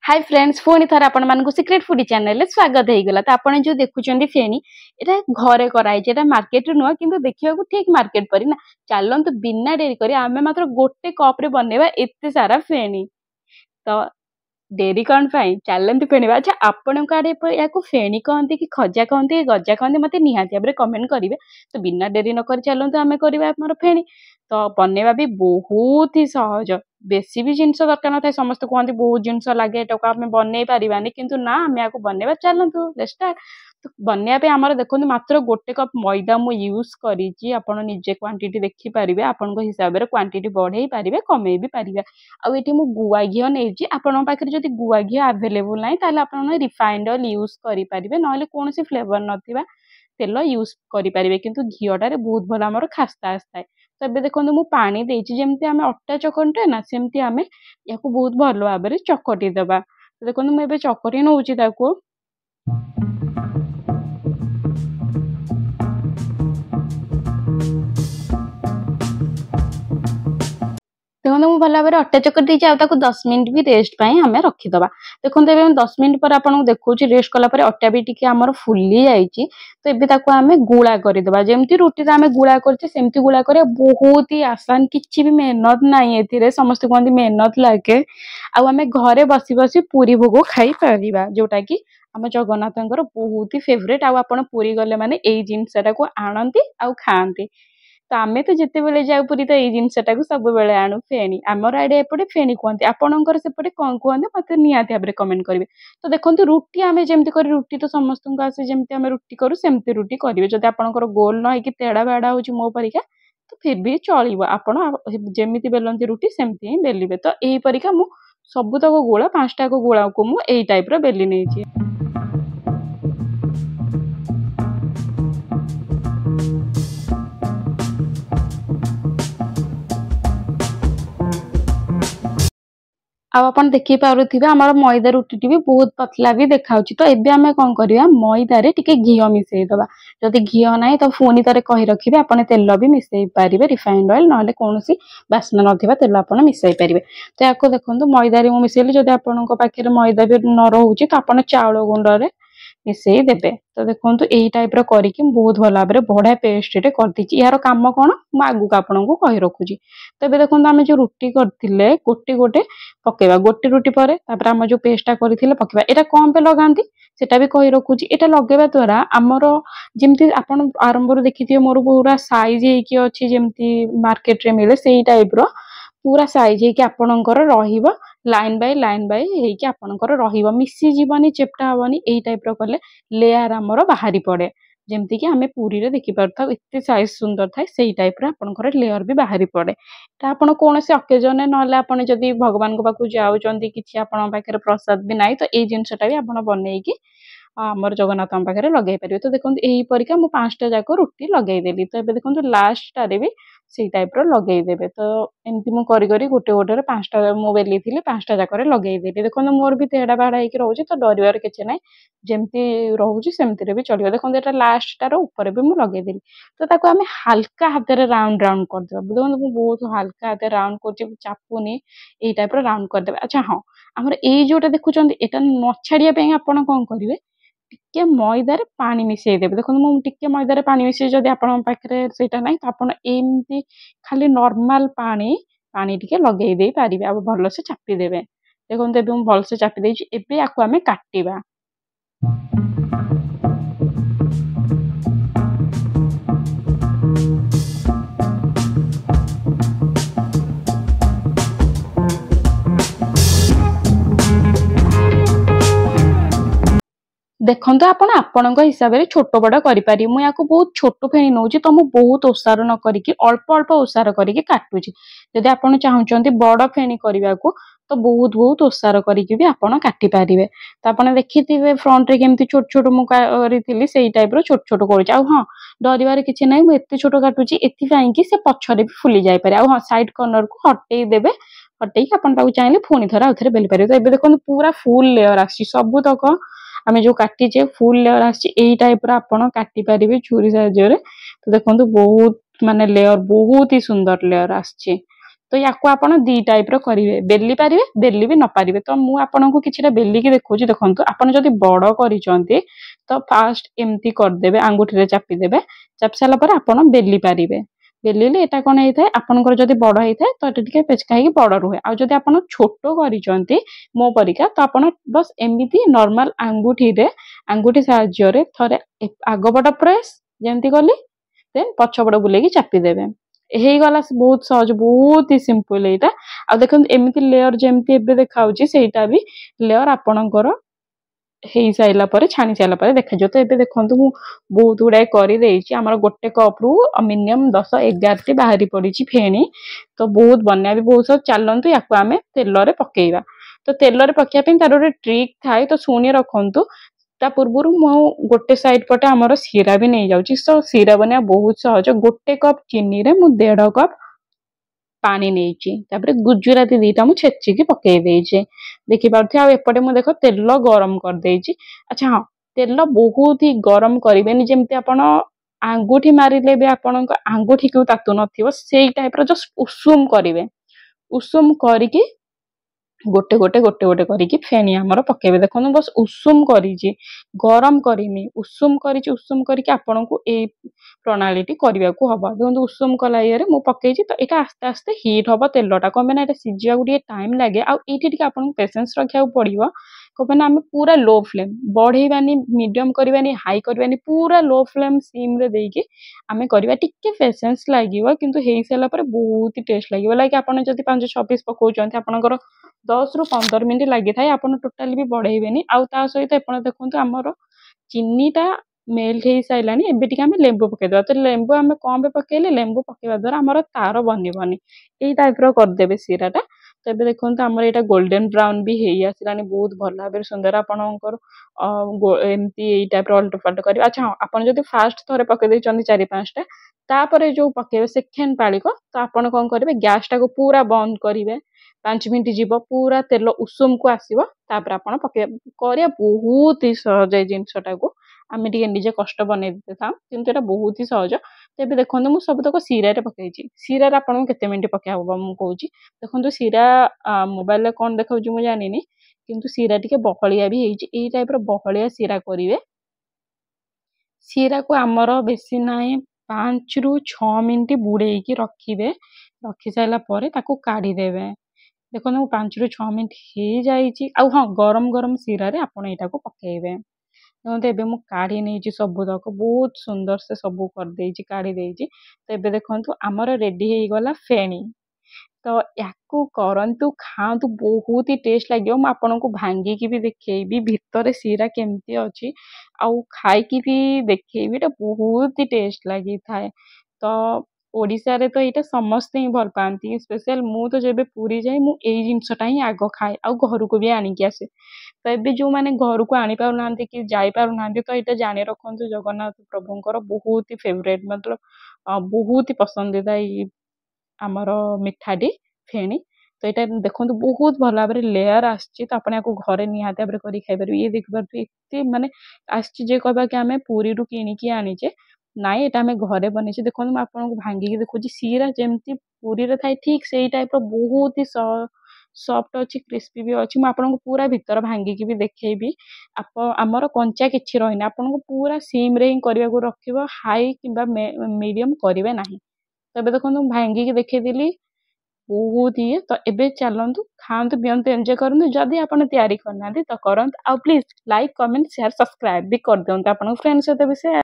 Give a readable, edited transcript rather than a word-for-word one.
Hi friends पुणी थर आपण मानकु सीक्रेट फूडी चैनल स्वागत होईगला। तो आपण जो देखुचंदी फेणी एटा घरे कराई एटा मार्केट नुआ किंतु देखिया को ठीक मार्केट परी ना। चलंतु बिना डेरी करी आमे मात्र गोटे कप रे बनेबा एते सारा फेणी। तो डेरी कौन पाई चलंतु फेणीबा। अच्छा आपण काडे या को फेणी कहंती कि खजा कहंती कि गजा कहंती मते निहाती भाबरे कमेंट करिवे। तो बिना डेरी न करी चलंतु आमे करिबा हमर फेणी। तो बनेबा भी बहुत ही सहज। बेसी भी जिनस दरकार न थाए। समस्त कहते बहुत जिनस लगे एटा आम बन पारानी किंतु ना आम या बनवा चलतु लेट्स। तो बनवाई आमर देखो मात्र गोटे कप मैदा मु यूज करी आपड़ निजे क्वांटिटी देखिपारे आपण हिसाब से क्वांटिटी बढ़े पारे कमे भी पारे। आठी मु गुआ घी नहीं आपण पाखे जब गुआ घी आवेलेबल ना ताल आप रिफाइंड ऑयल यूज करेंगे ना कौन फ्लेवर ना तेल यूज करेंगे किंतु घीटारे बहुत भल आमर खास्ता आसता है। तो ये देखो मु पानी देछि जेमती आमे अट्टा चकटे ना सेमती आमे या बहुत भल भाव में चकटी देबा। तो देखो मुझे चकटी नौची ताको। देखो मुझे भल भाव अट्टा चकट देती 10 मिनट भी रेस्ट पाई आम रखीदबा। देखो 10 मिनट पर आपको देखो रेस्ट कलापर अट्टा भी टी आमर फुली जाइए। तो ये आम गुला करदे जमी रुटी आम गुला करमती गुला कर बहुत ही आसान किसी भी मेहनत नाई ए समस्त कहते मेहनत लगे। आम घरे बसी बसी पूरी भोग खाई पार जोटा कि आम जगन्नाथ बहुत ही फेवरेट। आप पूरी गले माने यही जिनसा को आणती आउ खाआंती। तो आमे तो जिते बेले जाऊ पुरी तो यही जिनसा को सब बेले आणु फेणी। आमर आड़े एपटे फेणी कहते आपणकर सेपटे कौन कहते मत निहाती भाव कमेंट करेंगे। तो देखो रुटी आम जमी कर रुटी तो समस्त को आसे जमी आम रुटी करूँ सेमती रुटी करेंगे। जब आपंकर गोल न हो तेड़ा बेड़ा हो मो परिका तो फिर भी चलो आपमी बेलती रुटी सेमती ही बेलिए। तो यही परिका मु सबुतक गोला 5टा गोला को मुझे टाइप बेली नहीं। आप देखी पारे आमर मैदा रुटी भी बहुत पतला भी देखा। तो एबे आमे कौन करवा मैदा रे टिके घी मिसईदबा। जदि घी ना तो पुणी थे कही रखिए आपने तेल भी मिसई पारे रिफाइंड ऑयल ना कौन बास्ना ना तेल आप मिसई पारे। तो या देखो मैदा रे मिसेली जब आपण पाखे मैदा भी न रोचे तो आप चाउल गुंड मिसई देबे। तो देखो यही टाइप करके बहुत भल भाव में बढ़िया पेस्ट कर यार कम कौन मुझे आगू आपन को कही रखुची। तो ये देखो आम जो रुटी करते गोटे गोटे पकेबा गोटे रुटी पर आम जो पेस्टा करते पकेबा। एटा कौन पे लगाती सेटा भी कही रखुची। एटा लगेबा द्वारा आमर जमती आपन आरंभ देखी मोर पूरा साइज होती जमती मार्केट रे मिले से टाइप पूरा साइज होगी आपणकर रहिबो लाइन बाय होगी आपणकर रहिबो मिसी जीवनी चेप्टा हबनी। एई टाइप रो कले लेयर आमर बाहरी पड़े जमती कि आमे पूरी रे देखि परथाव एते साइज सुंदर थाए सेई टाइप रे आपणकर लेयर भी बाहरी पड़े। ता आपण कोन से ओकेजन नले आपण जदी भगवान को पाकु जाउचंती किछि आपण पाखरे प्रसाद भी नाही तो एई जिंसटा भी आपण बनेकी आमर जगन्नाथ पाखे लगे पारे। तो देखो यही परिका मु 5टा जाक रुटी लगे देली। तो ये देखो लास्ट टारे भी से टाइप लगे देबे। तो एमती मु करी करी गोटे गोटे 5टा मु बेली थी 5टा जाक लगे देली। देखो मोर भी तेड़ा बाड़ा होगी रोचे तो डरबार किसी ना जमती रोचे सेमती भी चलो। देखो ये लास्ट टार ऊपर भी मुझे लगे देली। तो ताको आमे हल्का हाथ में राउंड राउंड कर देबा। देखो बहुत हल्का हाथ राउंड कर चापुनी यही टाइप राउंड कर देबा। अच्छा हाँ आमर ए जोटा देखुचंदी एटा न छाड़िया पे आपण कोन करिवे टिके मैदार पानी मिसई देबे। देखो मु टिके मैदार पानी मिसई जदि आपन पाखरे सेटा नाही तो आपन एमती खाली नॉर्मल पानी पानी टिके लगेई दे पारिबे आ भल से चापी देबे। देखो एबे मु भल से चापी देछि। एबे आकु आमे काटिबा। देखो आपण आपणक हिसाब से छोट बड़ करें। मुझे बहुत छोट फेणी नौ तो मुझे बहुत ओसार न करी अल्प अल्प ओसार करके काटुची। जदि आप चाहते बड़ फेणी करने को तो बहुत बहुत ओसार करके भी आप काटी पारे। तो आप देखी फ्रंट रे केमती छोट छोट मुझे से टाइप छोट छोट कर। हाँ डरबार किसी ना मुझे छोट काटुची एपाई से पछरे भी फुली जापे। हाँ साइड कर्नर को हटई देवे हटई आप चाहिए पुणी थर आउ थे बेली पारे। तो ये देखो पूरा फुल लेयर आसी सबुतक आम जो काटीचे फुल लेयर आई टाइप आपण काटी पारे छुरी साहाय्य। तो देखो बहुत माने लेयर बहुत ही सुंदर लेयर आछे। तो याकू आपण दी टाइप रो करिवे बेली पारिवे बेली भी न पारिवे तो मु आपनको किछिटा बेली की देखौची देखंतु आपण जदी बड़ करिसंती तो फास्ट एम्ति कर देबे आंगुठी रे चापी देबे चापी साला पर आपण बेली पारिवे बेलिले एटा कोन हेइ थाए आपनकर जदी बड़ हेइ थाए तो एटा टिके पेचका हेइ बड़ रुहे आ जदी आपण छोटो करिसंती मो परिका तो आपण बस एमिति नॉर्मल आंगुठी साहाय्य रे थरे आगपट प्रेस जेंति कली देन पछपट बुलेकी चापी देबे हेइ गला बहुत सहज बहुत ही सिंपल एटा आ देखन एमिति लेयर जेमति एबे देखाउची सेटा भी लेयर आपणकर हेइ साइला परे छानी साइला परे देखा जो तो एबे देखंतु मु बहुत गुडा करी देइची हमर गोटे कप रु मिनिमम 10 11 टी बाहरी पड़ीची फेणी तो बहुत बन्या भी बहुत सब चलंतु याकू आमे तेल रे पकेइबा तो तेल रे पकिया पे तार रे ट्रिक थाए तो सुनी रखंतु ता पूर्वरु मु गोटे साइड पटे हमर सीरा भी नै जाउची सो सीरा बन्या बहुत सहज गोटे कप चीनी रे मु 1.5 कप पानी नेइची तापरे गुजराती दीटा मु छेची की पकेइ देइची देखि पारथि आ एपटे मु देखो तेल गरम कर देइची अच्छा हां तेल बहुत ही गरम करिवेनी जेमति आपण आंगुठी मारिले भी आपणक आंगुठी को तातु नथिवो सेई टाइप रो जस्ट उषुम करिवे उषुम करिकी गोटे गोटे गोटे गोटे करिकी फेणी हमर पकेबे देखनु बस उषुम करिची गरम करिनी उषुम करिकी आपनकु ए प्रणालीटी करबाकू हबा देखु उषुम कला ये मु पकेइची तो एटा आस्ते आस्ते हीट हबो तेलटा कमे ना एटा सिजिया गुडी टाइम लागे आ एठी टिके आपन पेशेंस रखिया पड़िबो कमे ना हम पूरा लो फ्लेम बढ़ेबानी मीडियम करबानी हाई करबानी पूरा लो फ्लेम सिम रे देकी आमे करबा टिके पेशेंस लागिवो किंतु हेइ सेला पर बहुत ही टेस्ट लागिवो लाइक आपन जदी 5 6 पीस पकोचंती आपनकर 10 रु 15 मिनिट लागि थाए आपन टोटली भी बढ़ेइबेनी आ ता सहित आपन देखंतु हमर चीनीटा मेल्ट हेइ साइलानी एबे टिके हम लेंबू पकेदवा तो लेंबू हम कम पे पकेले लेंबू पकेवा द्वारा हमर तार बनिबनी एई टाइप रो कर देबे सीराटा तो एबे देखंतु हमर एटा गोल्डन ब्राउन भी हेइ आसिलानी बहुत भल भाबे सुंदर आपनकर एमती एई टाइप रो अल्टो फाल्टो करी अच्छा आपन जदी फास्ट थरे पके दे चंदी 4 5 टा तापरे जो पकेबे सेकेंड पालिको तो आपन कोन करिवे गैस टा को पूरा बंद करिवे 5 मिनिट जीव पूरा तेल उषुम को आसीबो तापर आपन पके करिया बहुत ही सहज ए जिंसटा को आमे टिके निजे कष्ट बने देते था किंतु एटा बहुत ही सहज तेबे देखंतु मु सब तक सीरा रे पकेइची सीरा रे आपन केते मिनिट पके हबो मु कहूची देखंतु सीरा मोबाइल रे कोन देखाउची मु जानिनी किंतु सीरा टिके बहलिया भी हेइची एई टाइप रो बहलिया सीरा करिवे सीरा को आमर बेसी नाई 5 रु 6 मिनिट बुड़ेकी रखिबे रखि साइला परे ताको काढी देबे देखो 5 रु 6 मिनिट हे जाइची आ हां गरम गरम सीरा रे आपण एटा को पकेइबे देखो एबे मु काढी नेची सब तक बहुत सुंदर से सब कर देची काढी देची तो एबे देखंतु हमर रेडी हेइ गला फेणी तो याकू करंतु खांतु बहुत ही टेस्ट लागियो म आपनको भांगी की भी देखैबी भितर सीरा केमती अछि आउ खाई की भी देखैबी एटा बहुत ही टेस्ट लागि थाए तो ओडिसा रे तो एटा समस्ते ही भल पांती स्पेशल मु तो जेबे पूरी जाई मु एई जिंसटा ही आगो खाए आउ घर को भी आनी के आसे तो एबे जो माने घर को आनी पाउ नांती कि जाई पाउ नांती तो एटा जाने रखंतु जगन्नाथ प्रभुंकर बहुत ही फेवरेट मतलब बहुत ही पसंदीदा आमर मिठाटी फेणी तो यहाँ देखो बहुत भल भाव लेयर आसी तो आपको याको घरे निहाती भाव कर खाई पारे ये देखिए एत मानने आसे कहवा कि आम पुरी किणिकी आनीचे नाई एटा आम घरे बनीचे देखो मुझे आपको भांगिकी देखुची सीरा जमती पुरी रे थाए ठीक से टाइप बहुत ही सॉफ्ट अच्छी क्रिस्पी भी अच्छी मुझे पूरा भीतर भांगिकी भी देखी आमर कंचा किसी रही आपको पूरा सिम रे ही करने को रखिब हाई कि मीडियम करेंगे ना तबे देखो भांगिकी देखी बहुत ही तो एबे चलतु खातु पिंतु एंजॉय करूँ जदि आपन तैयारी करना तो करंतु आ please like comment share subscribe भी कर दिंतु आपन फ्रेंड्स सहित भी शेयर